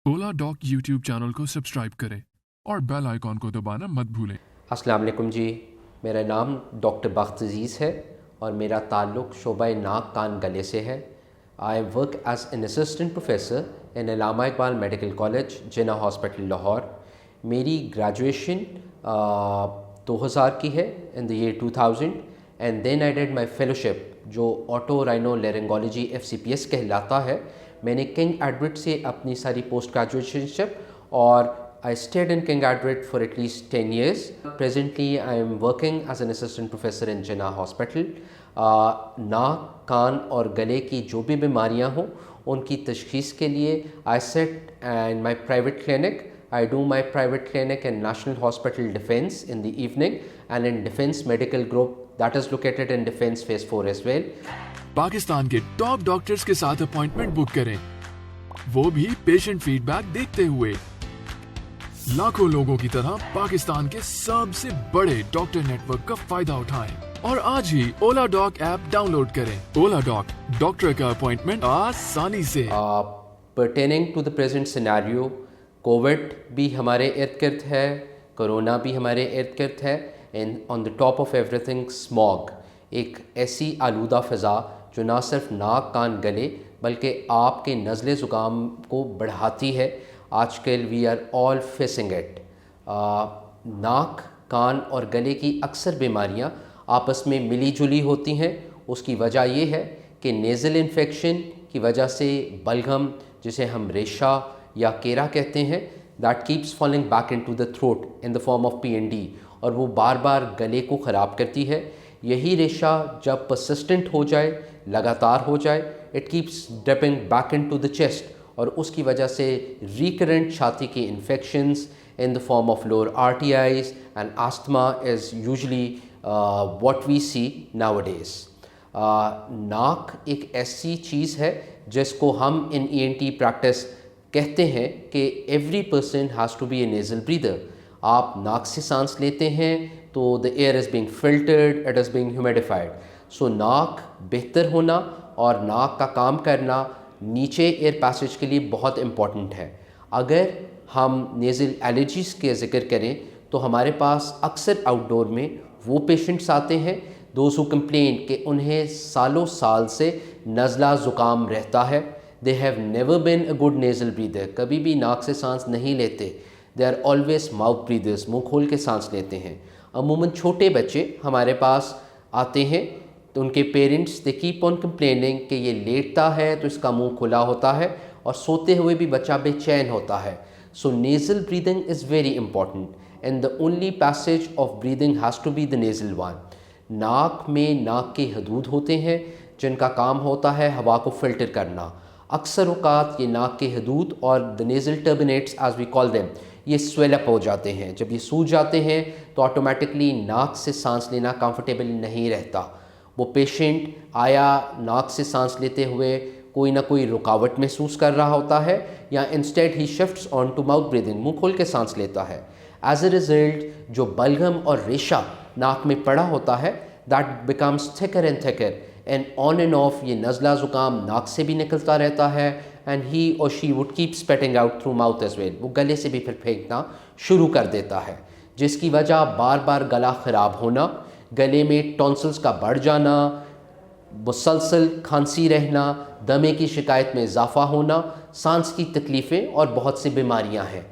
ओला dock YouTube channel को subscribe करें और बेल आइकॉन को दबाना मत भूलें। अस्सलाम वालेकुम जी, मेरा नाम डॉक्टर बख्त अज़ीज़ है और मेरा ताल्लुक़ शोबा नाक कान गले से है। I work as an assistant professor in Allama Iqbal medical college, Jinnah hospital Lahore. मेरी ग्रेजुएशन 2000 की है, in the year 2000, and then I did my fellowship जो ऑटो राइनो लेरिंगोलॉजी FCPS कहलाता है। मैंने किंग एडवर्ड से अपनी सारी पोस्ट ग्रेजुएशनशिप और I stayed in King Edward for at least 10 years. Presently, I am working as an assistant professor in Jinnah Hospital. नाक, कान और गले की जो भी बीमारियां हों उनकी तशख़ीस के लिए I sit in my private clinic. I do my private clinic in National Hospital Defence in the evening and in Defence Medical Group that is located in Defence Phase 4 as well. Pakistan के top doctors के साथ appointment book करें, वो भी patient feedback देखते हुए। लाखों लोगों की तरह पाकिस्तान के सबसे बड़े डॉक्टर नेटवर्क का फायदा उठाएं और आज ही ओला डॉक ऐप डाउनलोड करें। ओला डॉक, डॉक्टर का अपॉइंटमेंट आसानी से। Pertaining to the present scenario, Covid भी हमारे इर्द गिर्द है, कोरोना भी हमारे इर्द गिर्द है, and on the top of everything smog, एक ऐसी आलूदा फ़िज़ा जो ना सिर्फ नाक, कान, गले बल्कि आपके नज़ले ज़ुकाम को बढ़ाती है। आजकल we are all facing it. नाक, कान और गले की अक्सर बीमारियां आपस में मिली जुली होती हैं। उसकी वजह ये है कि नेज़ल इन्फेक्शन की वजह से बलगम, जिसे हम रेशा या केरा कहते हैं, that keeps falling back into the throat in the form of PND, और वो बार बार गले को ख़राब करती है। यही रेशा जब परसिस्टेंट हो जाए, लगातार हो जाए, it keeps dripping back into the chest, और उसकी वजह से रिकरेंट छाती की infections in the form of lower RTIs and asthma is usually what we see nowadays. नाक एक ऐसी चीज़ है जिसको हम इन ENT प्रैक्टिस कहते हैं कि every person has to be a nasal breather. आप नाक से सांस लेते हैं तो the air is being filtered, it is being humidified. So नाक बेहतर होना और नाक का काम करना नीचे एयर पैसेज के लिए बहुत इम्पॉर्टेंट है। अगर हम नेज़ल एलर्जीज़ के ज़िक्र करें तो हमारे पास अक्सर आउटडोर में वो पेशेंट्स आते हैं, दोज़ हू कंप्लेन कि उन्हें सालों साल से नज़ला ज़ुकाम रहता है। They have never been a good nasal breather, कभी भी नाक से सांस नहीं लेते। दे आर ऑलवेज माउथ ब्रीदर्स, मुँह खोल के सांस लेते हैं। अमूमन छोटे बच्चे हमारे पास आते हैं तो उनके parents they keep on complaining कि ये लेटता है तो इसका मुंह खुला होता है और सोते हुए भी बच्चा बेचैन होता है। So nasal breathing is very important and the only passage of breathing has to be the nasal one. नाक में नाक के हदूद होते हैं जिनका काम होता है हवा को फ़िल्टर करना। अक्सर औक़ात ये नाक के हदूद और the nasal turbinates as we call them, ये स्वेल अप हो जाते हैं। जब ये सूज जाते हैं तो ऑटोमेटिकली नाक से सांस लेना कंफर्टेबल नहीं रहता। वो पेशेंट आया नाक से सांस लेते हुए कोई ना कोई रुकावट महसूस कर रहा होता है, या इंस्टेड ही shifts on to mouth breathing, मुँह खोल के सांस लेता है। एज अ रिज़ल्ट जो बलगम और रेशा नाक में पड़ा होता है that becomes thicker and thicker, and on end of ये नज़ला ज़ुकाम नाक से भी निकलता रहता है, एंड ही और she would keep spitting out through mouth as well. वो गले से भी फिर फेंकना शुरू कर देता है, जिसकी वजह बार बार गला ख़राब होना, गले में टॉन्सिल्स का बढ़ जाना, मुसलसल खांसी रहना, दमे की शिकायत में इजाफ़ा होना, सांस की तकलीफ़ें और बहुत सी बीमारियां हैं।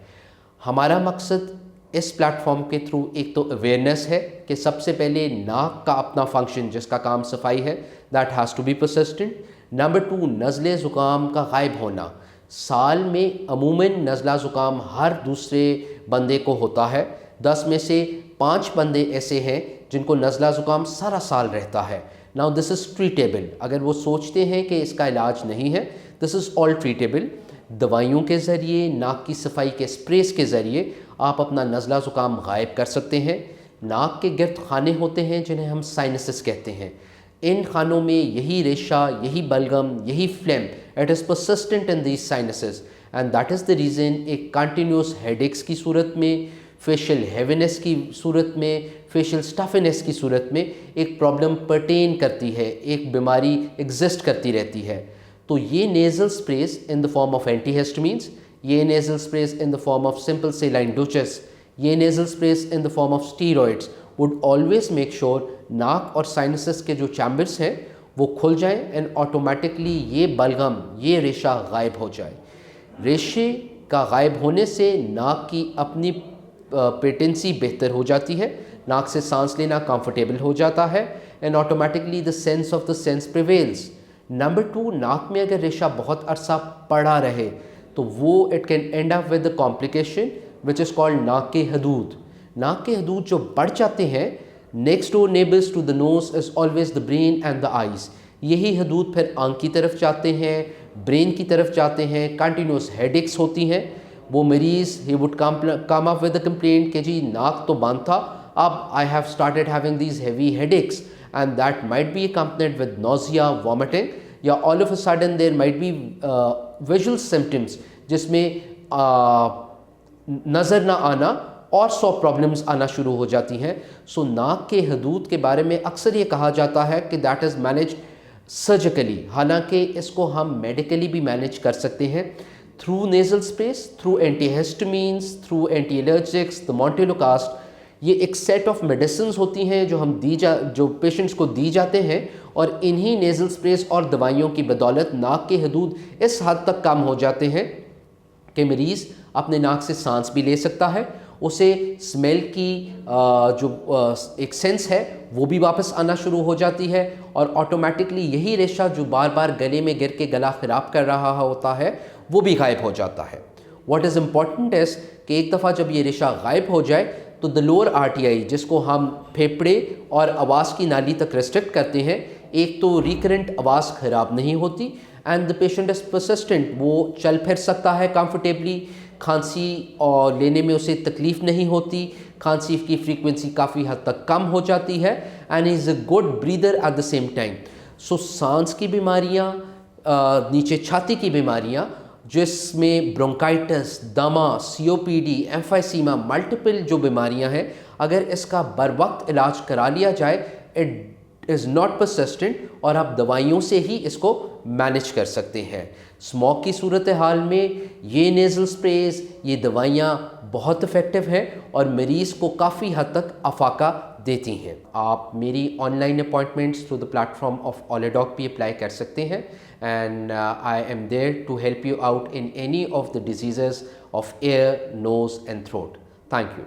हमारा मकसद इस प्लेटफॉर्म के थ्रू एक तो अवेयरनेस है कि सबसे पहले नाक का अपना फंक्शन जिसका काम सफाई है that has to be persistent. Number 2, नज़ले ज़ुकाम का गायब होना। साल में अमूमन नज़ला ज़ुकाम हर दूसरे बंदे को होता है। 10 में से 5 बंदे ऐसे हैं जिनको नज़ला ज़ुकाम सारा साल रहता है। Now this is treatable. अगर वो सोचते हैं कि इसका इलाज नहीं है, दिस इज़ ऑल ट्रीटेबल। दवाइयों के ज़रिए, नाक की सफाई के स्प्रेस के ज़रिए आप अपना नज़ला ज़ुकाम गायब कर सकते हैं। नाक के गिर्द खाने होते हैं जिन्हें हम साइनसेस कहते हैं। इन खानों में यही रेशा, यही बलगम, यही flame, it is persistent in these sinuses, and that is the reason एक कंटिन्यूस हेडेक्स की सूरत में, फेशियल हेवीनेस की सूरत में, फेशियल स्टफनेस की सूरत में एक प्रॉब्लम पर्टेन करती है, एक बीमारी एग्जिस्ट करती रहती है। तो ये nasal स्प्रेस in the form of antihistamines, ये nasal sprays in the form of simple saline douches, ये nasal sprays in the form of steroids would always make sure नाक और साइनसेस के जो चैम्बर्स हैं वो खुल जाएं एंड ऑटोमेटिकली ये बलगम, ये रेशा गायब हो जाए। रेशे का गायब होने से नाक की अपनी पेटेंसी बेहतर हो जाती है, नाक से सांस लेना कंफर्टेबल हो जाता है and automatically the sense of the sense prevails. Number 2, नाक में अगर रेशा बहुत अरसा पड़ा रहे तो वो it can and up with the complication which is called नाक के हदूद। नाक के हदूद जो बढ़ जाते हैं, next door neighbours to the nose is always the brain and the eyes. यही हदूद फिर आंख की तरफ जाते हैं, ब्रेन की तरफ जाते हैं, कंटिन्यूस हेडेक्स होती हैं। वो मरीज़ ही would come up with the complaint कि जी नाक तो बंद था, अब I have started having these heavy headaches and that might be accompanied with nausea, vomiting, या all of a sudden there might be visual symptoms जिसमें नज़र ना आना और 100 प्रॉब्लम्स आना शुरू हो जाती हैं। सो नाक के हदूद के बारे में अक्सर ये कहा जाता है कि दैट इज़ मैनेज सर्जिकली, हालांकि इसको हम मेडिकली भी मैनेज कर सकते हैं through nasal sprays, through antihistamines, through anti allergics, the montelukast. ये एक सेट ऑफ मेडिसिन्स होती हैं जो पेशेंट्स को दी जाते हैं और इन्हीं नेज़ल स्प्रेस और दवाइयों की बदौलत नाक के हदूद इस हद तक कम हो जाते हैं कि मरीज़ अपने नाक से सांस भी ले सकता है, उसे स्मेल की जो एक सेंस है वो भी वापस आना शुरू हो जाती है और ऑटोमेटिकली यही रेशा जो बार बार गले में गिर के गला ख़राब कर रहा होता है वो भी गायब हो जाता है। व्हाट इज़ इम्पॉर्टेंट इज़ कि एक दफ़ा जब ये रेशा गायब हो जाए तो द लोअर आरटीआई, जिसको हम फेफड़े और आवाज़ की नाली तक रेस्ट्रिक्ट करते हैं, एक तो रिकरेंट आवाज़ ख़राब नहीं होती and the patient is persistent, वो चल फिर सकता है कंफर्टेबली, खांसी और लेने में उसे तकलीफ़ नहीं होती, खांसी की फ्रीक्वेंसी काफ़ी हद तक कम हो जाती है and is a good breather at the same time. So सांस की बीमारियाँ, नीचे छाती की बीमारियाँ जिसमें ब्रोंकाइटिस, दमा, सीओपीडी, एम्फाइसीमा, मल्टीपल जो बीमारियां हैं, अगर इसका बर वक्त इलाज करा लिया जाए इट इज़ नॉट परसिस्टेंट और आप दवाइयों से ही इसको मैनेज कर सकते हैं। स्मोक की सूरत हाल में ये नेज़ल स्प्रेज, ये दवाइयाँ बहुत इफ़ेक्टिव हैं और मरीज़ को काफ़ी हद तक अफाका देती हैं। आप मेरी online appointments through the platform of Oladoc भी अप्लाई कर सकते हैं and I am there to help you out in any of the diseases of ear, nose and throat. Thank you.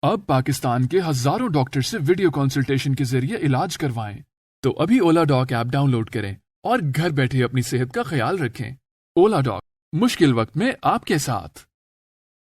अब पाकिस्तान के हजारों डॉक्टर से वीडियो कंसल्टेशन के जरिए इलाज करवाएं। तो अभी ओला डॉक ऐप डाउनलोड करें और घर बैठे अपनी सेहत का ख्याल रखें। ओला डॉक, मुश्किल वक्त में आपके साथ।